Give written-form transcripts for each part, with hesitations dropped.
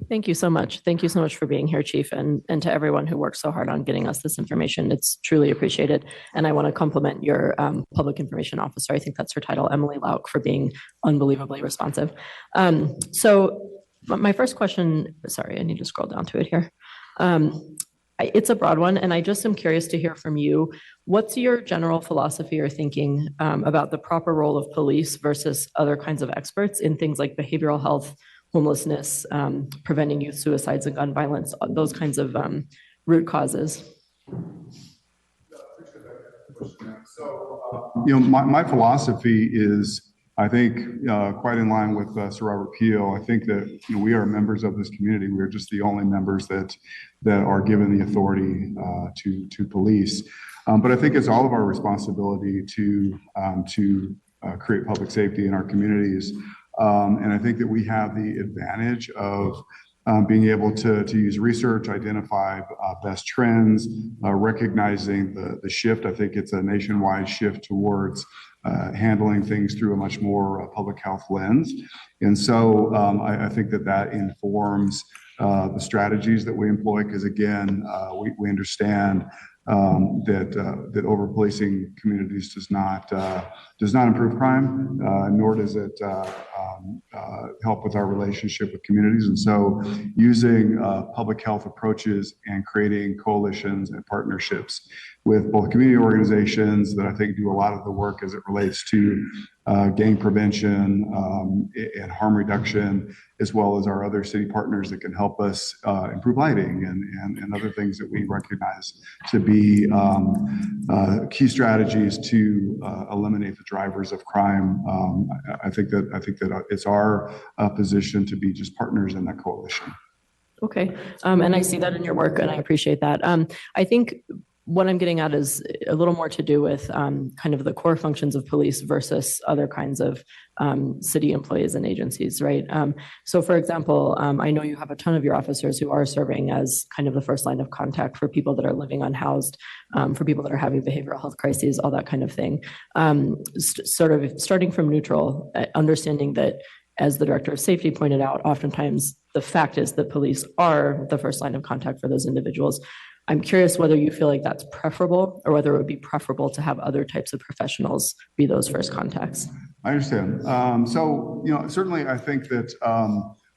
Thank you so much. Thank you so much for being here, Chief, and to everyone who worked so hard on getting us this information. It's truly appreciated. And I want to compliment your public information officer. I think that's her title, Emily Lauk, for being unbelievably responsive. So my first question, sorry, I need to scroll down to it here. It's a broad one, and I just am curious to hear from you. What's your general philosophy or thinking about the proper role of police versus other kinds of experts in things like behavioral health, homelessness, preventing youth suicides and gun violence, those kinds of root causes? My philosophy is, I think, quite in line with Sir Robert Peel. I think that we are members of this community. We are just the only members that are given the authority to police. But I think it's all of our responsibility to create public safety in our communities. And I think that we have the advantage of being able to use research, identify best trends, recognizing the shift. I think it's a nationwide shift towards handling things through a much more public health lens. And so I think that informs the strategies that we employ, because again, we understand that over policing communities does not improve crime, nor does it help with our relationship with communities. And so using public health approaches and creating coalitions and partnerships with both community organizations that I think do a lot of the work as it relates to gang prevention and harm reduction, as well as our other city partners that can help us improve lighting and other things that we recognize to be key strategies to eliminate the drivers of crime. I think that it's our position to be just partners in that coalition. Okay, and I see that in your work, and I appreciate that. I think what I'm getting at is a little more to do with kind of the core functions of police versus other kinds of city employees and agencies, right? So for example, I know you have a ton of your officers who are serving as kind of the first line of contact for people that are living unhoused, for people that are having behavioral health crises, all that kind of thing. Sort of starting from neutral, understanding that, as the director of safety pointed out, oftentimes the fact is that police are the first line of contact for those individuals. I'm curious whether you feel like that's preferable, or whether it would be preferable to have other types of professionals be those first contacts. I understand. So, certainly I think that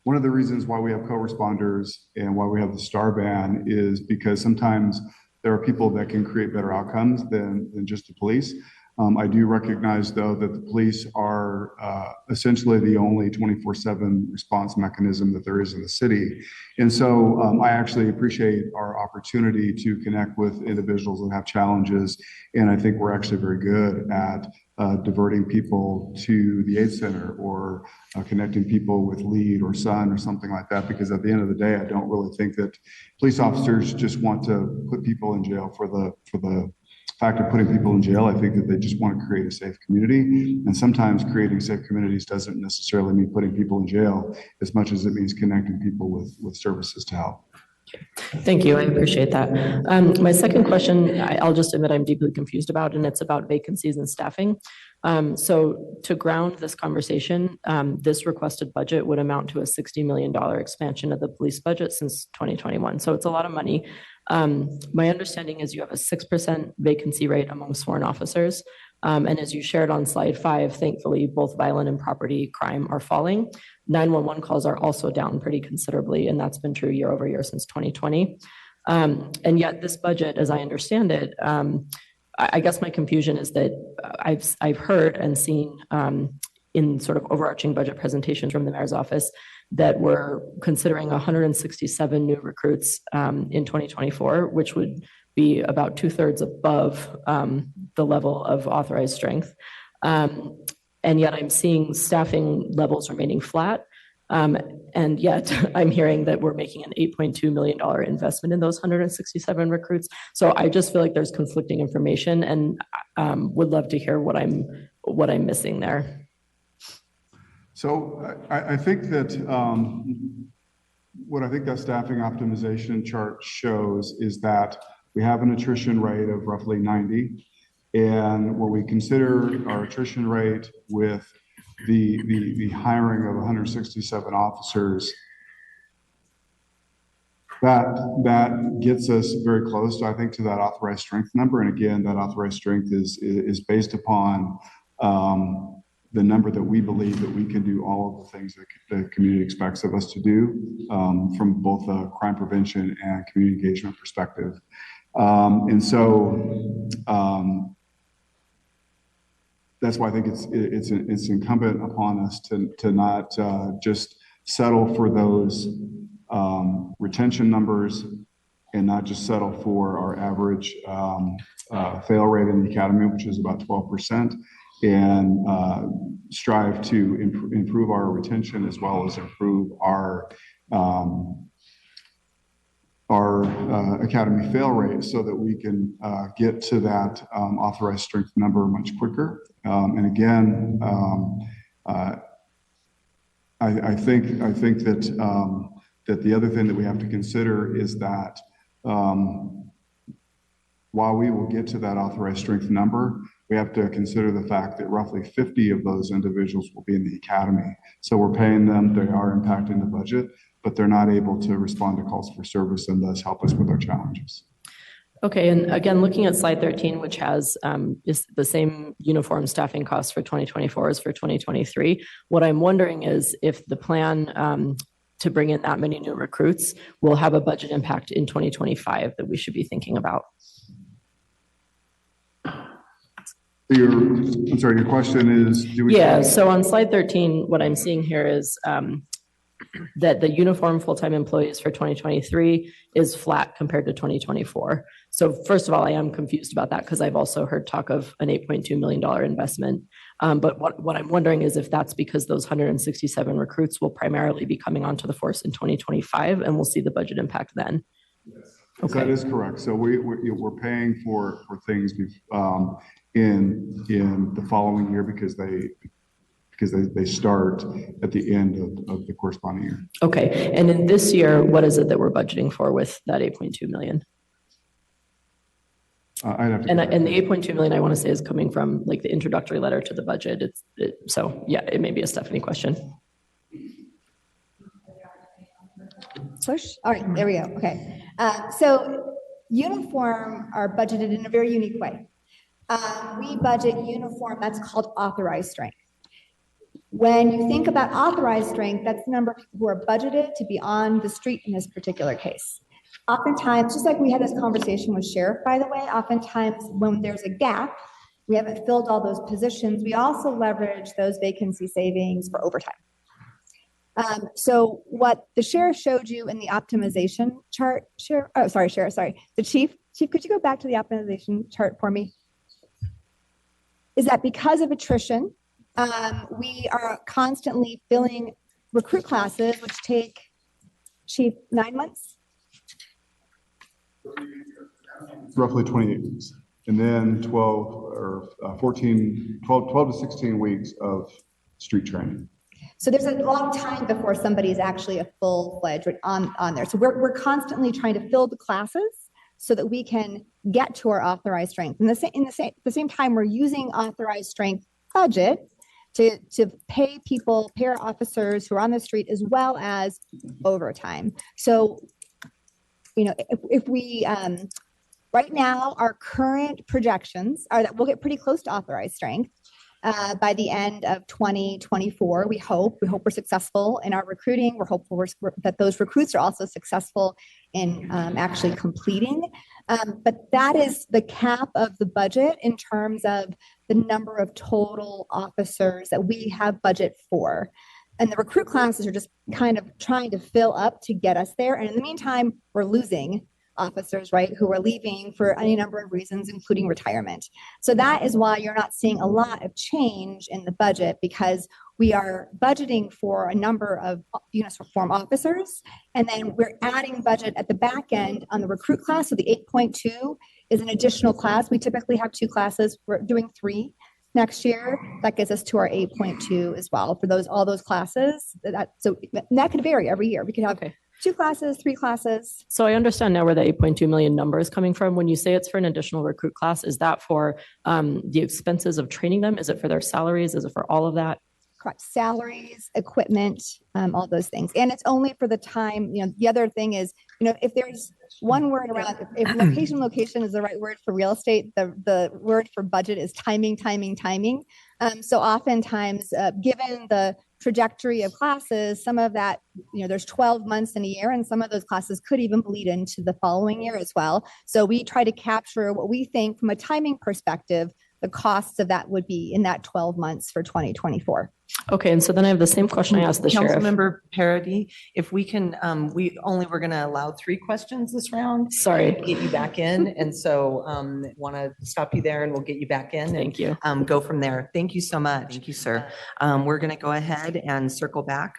one of the reasons why we have co-responders and why we have the STAR ban is because sometimes there are people that can create better outcomes than just the police. I do recognize, though, that the police are essentially the only 24/7 response mechanism that there is in the city. And so I actually appreciate our opportunity to connect with individuals that have challenges. And I think we're actually very good at diverting people to the AIDS center, or connecting people with LEAD or SUN or something like that. Because at the end of the day, I don't really think that police officers just want to put people in jail for the fact of putting people in jail. I think that they just want to create a safe community. And sometimes creating safe communities doesn't necessarily mean putting people in jail as much as it means connecting people with services to help. Thank you. I appreciate that. My second question, I'll just admit I'm deeply confused about, and it's about vacancies and staffing. So to ground this conversation, this requested budget would amount to a $60 million expansion of the police budget since 2021. So it's a lot of money. My understanding is you have a 6% vacancy rate among sworn officers. And as you shared on slide 5, thankfully, both violent and property crime are falling. 911 calls are also down pretty considerably, and that's been true year over year since 2020. And yet this budget, as I understand it, I guess my confusion is that I've heard and seen in sort of overarching budget presentations from the mayor's office that we're considering 167 new recruits in 2024, which would be about 2/3 above the level of authorized strength. And yet I'm seeing staffing levels remaining flat. And yet I'm hearing that we're making an $8.2 million investment in those 167 recruits. So I just feel like there's conflicting information, and would love to hear what I'm missing there. So I think that what I think that staffing optimization chart shows is that we have an attrition rate of roughly 90. And when we consider our attrition rate with the hiring of 167 officers, That gets us very close, I think, to that authorized strength number. And again, that authorized strength is based upon the number that we believe that we can do all of the things that the community expects of us to do from both a crime prevention and community engagement perspective. And so that's why I think it's incumbent upon us to not just settle for those retention numbers and not just settle for our average fail rate in the academy, which is about 12%, and strive to improve our retention as well as improve our academy fail rate so that we can get to that authorized strength number much quicker. And again, I think that that the other thing that we have to consider is that while we will get to that authorized strength number, we have to consider the fact that roughly 50 of those individuals will be in the academy. So we're paying them, they are impacting the budget, but they're not able to respond to calls for service and thus help us with our challenges. Okay, and again, looking at slide 13, which has is the same uniform staffing costs for 2024 as for 2023, what I'm wondering is if the plan to bring in that many new recruits will have a budget impact in 2025 that we should be thinking about. I'm sorry, your question is, do we? Yeah, so on slide 13, what I'm seeing here is that the uniform full-time employees for 2023 is flat compared to 2024. So first of all, I am confused about that because I've also heard talk of an $8.2 million investment. But what I'm wondering is if that's because those 167 recruits will primarily be coming onto the force in 2025 and we'll see the budget impact then. Yes, okay. That is correct. So we're paying for things in the following year because they start at the end of the corresponding year. Okay, and in this year, what is it that we're budgeting for with that 8.2 million? I'd have to and the 8.2 million I want to say is coming from like the introductory letter to the budget. So yeah, it may be a Stephanie question. Push. All right, there we go. Okay, so uniform are budgeted in a very unique way. We budget uniform, that's called authorized strength. When you think about authorized strength, that's the number of people who are budgeted to be on the street in this particular case. Oftentimes, just like we had this conversation with Sheriff, by the way, oftentimes when there's a gap, we haven't filled all those positions, we also leverage those vacancy savings for overtime. So what the Sheriff showed you in the optimization chart, Sheriff, the Chief, could you go back to the optimization chart for me? Is that because of attrition, we are constantly filling recruit classes, which take, Chief, 9 months? Roughly 28 weeks. And then 12 to 16 weeks of street training. So there's a long time before somebody is actually a full-fledged on there. So we're constantly trying to fill the classes so that we can get to our authorized strength. And at the same time, we're using authorized strength budget to pay our officers who are on the street as well as overtime. So, you know, if we, right now, our current projections are that we'll get pretty close to authorized strength by the end of 2024. We hope we're successful in our recruiting. We're hopeful that those recruits are also successful in actually completing. But that is the cap of the budget in terms of the number of total officers that we have budget for. And the recruit classes are just kind of trying to fill up to get us there. And in the meantime, we're losing officers, right, who are leaving for any number of reasons, including retirement. So that is why you're not seeing a lot of change in the budget, because we are budgeting for a number of uniform officers, and then we're adding budget at the back end on the recruit class. So the 8.2 is an additional class. We typically have 2 classes. We're doing 3 next year. That gets us to our 8.2 as well for all those classes. So that could vary every year. We could have 2 classes, 3 classes. So I understand now where the 8.2 million number is coming from. When you say it's for an additional recruit class, is that for the expenses of training them? Is it for their salaries? Is it for all of that? salaries, equipment, all those things. And it's only for the time, the other thing is, if there's one word around, if location is the right word for real estate, the word for budget is timing. So oftentimes, given the trajectory of classes, some of that, there's 12 months in a year, and some of those classes could even bleed into the following year as well. So we try to capture what we think from a timing perspective, the costs of that would be in that 12 months for 2024. Okay, and so then I have the same question I asked the sheriff. Councilmember Parady, if we can, we're going to allow 3 questions this round. Sorry. Get you back in. And so want to stop you there and we'll get you back in. Thank you. Go from there. Thank you so much. Thank you, sir. We're going to go ahead and circle back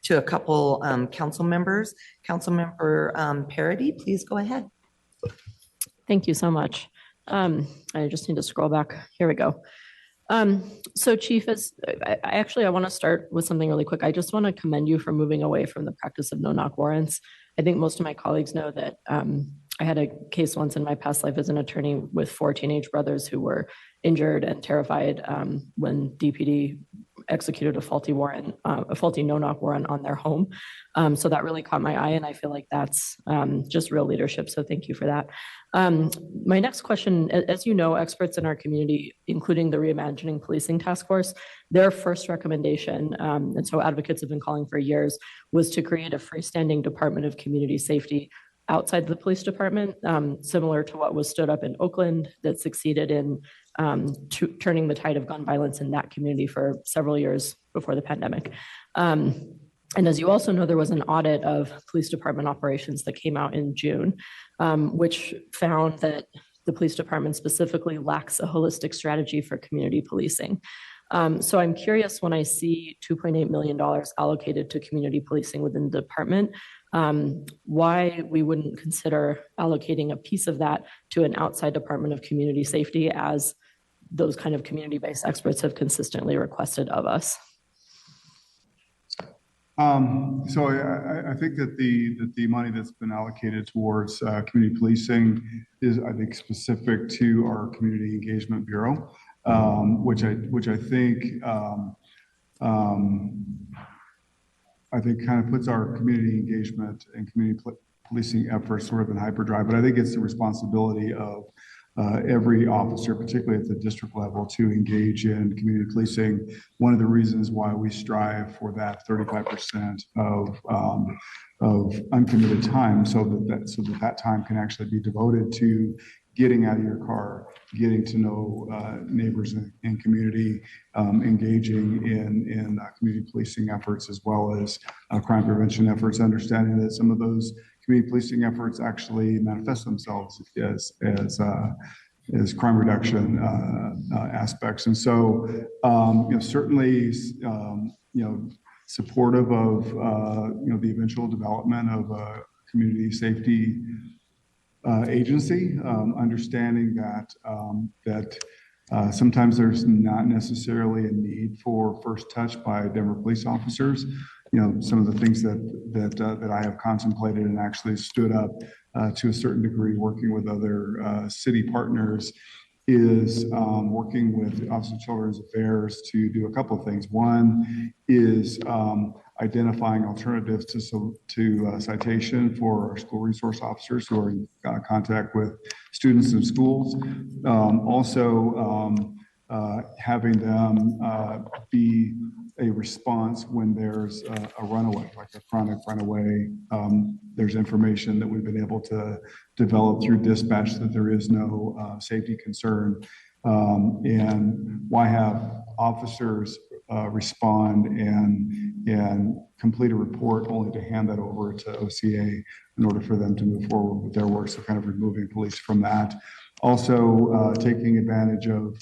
to a couple council members. Councilmember Parady, please go ahead. Thank you so much. I just need to scroll back. Here we go. So Chief, I want to start with something really quick. I just want to commend you for moving away from the practice of no-knock warrants. I think most of my colleagues know that I had a case once in my past life as an attorney with 4 teenage brothers who were injured and terrified when DPD executed a faulty no-knock warrant on their home. So that really caught my eye, and I feel like that's just real leadership. So thank you for that. My next question, as you know, experts in our community, including the Reimagining Policing Task Force, their first recommendation, and so advocates have been calling for years, was to create a freestanding Department of Community Safety outside the police department, similar to what was stood up in Oakland that succeeded in turning the tide of gun violence in that community for several years before the pandemic. And as you also know, there was an audit of police department operations that came out in June, which found that the police department specifically lacks a holistic strategy for community policing. So I'm curious, when I see $2.8 million allocated to community policing within the department, why we wouldn't consider allocating a piece of that to an outside Department of Community Safety, as those kind of community-based experts have consistently requested of us. So I think that the money that's been allocated towards community policing is, I think, specific to our Community Engagement Bureau, which I think kind of puts our community engagement and community policing efforts sort of in hyperdrive. But I think it's the responsibility of every officer, particularly at the district level, to engage in community policing. One of the reasons why we strive for that 35% of uncommitted time, so that time can actually be devoted to getting out of your car, getting to know neighbors and community, engaging in community policing efforts, as well as crime prevention efforts, understanding that some of those community policing efforts actually manifest themselves as crime reduction aspects. And so, certainly, supportive of the eventual development of a community safety agency, understanding that sometimes there's not necessarily a need for first touch by Denver police officers. Some of the things that I have contemplated and actually stood up to a certain degree, working with other city partners, is working with the Office of Children's Affairs to do a couple of things. One is identifying alternatives to citation for our school resource officers who are in contact with students in schools. Also, having them be a response when there's a runaway, like a chronic runaway. There's information that we've been able to develop through dispatch that there is no safety concern. And why have officers respond and complete a report only to hand that over to OCA in order for them to move forward with their work? So kind of removing police from that. Also, taking advantage of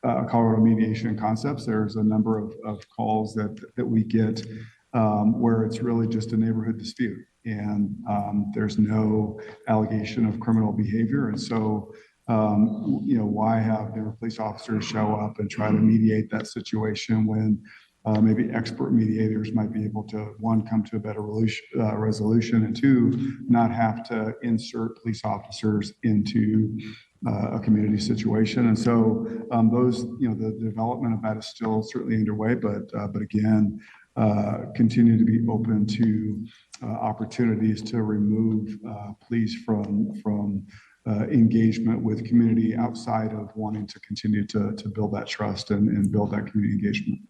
Colorado mediation concepts. There's a number of calls that we get where it's really just a neighborhood dispute, and there's no allegation of criminal behavior. And so, why have Denver police officers show up and try to mediate that situation when maybe expert mediators might be able to, one, come to a better resolution, and two, not have to insert police officers into a community situation. And so those, the development of that is still certainly underway, but again, continue to be open to opportunities to remove police from engagement with community outside of wanting to continue to build that trust and build that community engagement.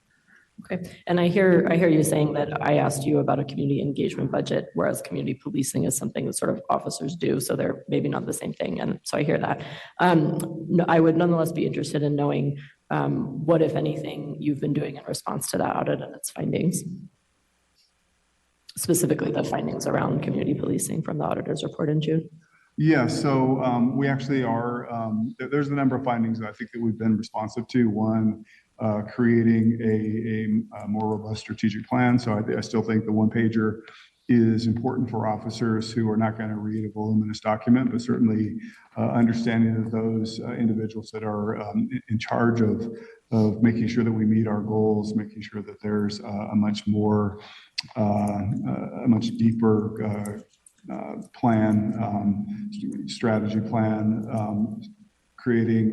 Okay, and I hear you saying that I asked you about a community engagement budget, whereas community policing is something that sort of officers do, so they're maybe not the same thing, and so I hear that. I would nonetheless be interested in knowing what, if anything, you've been doing in response to that audit and its findings, specifically the findings around community policing from the auditor's report in June. Yeah, so we actually are, there's a number of findings that I think that we've been responsive to. One, creating a more robust strategic plan. So I still think the one-pager is important for officers who are not going to read a voluminous document, but certainly understanding that those individuals that are in charge of making sure that we meet our goals, making sure that there's a much deeper plan, strategy plan, creating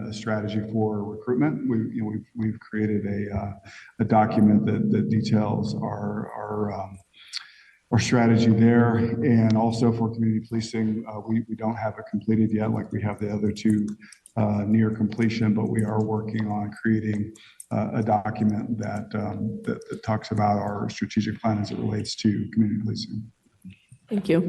a strategy for recruitment. We've created a document that details our strategy there, and also for community policing, we don't have it completed yet, like we have the other two near completion, but we are working on creating a document that talks about our strategic plan as it relates to community policing. Thank you.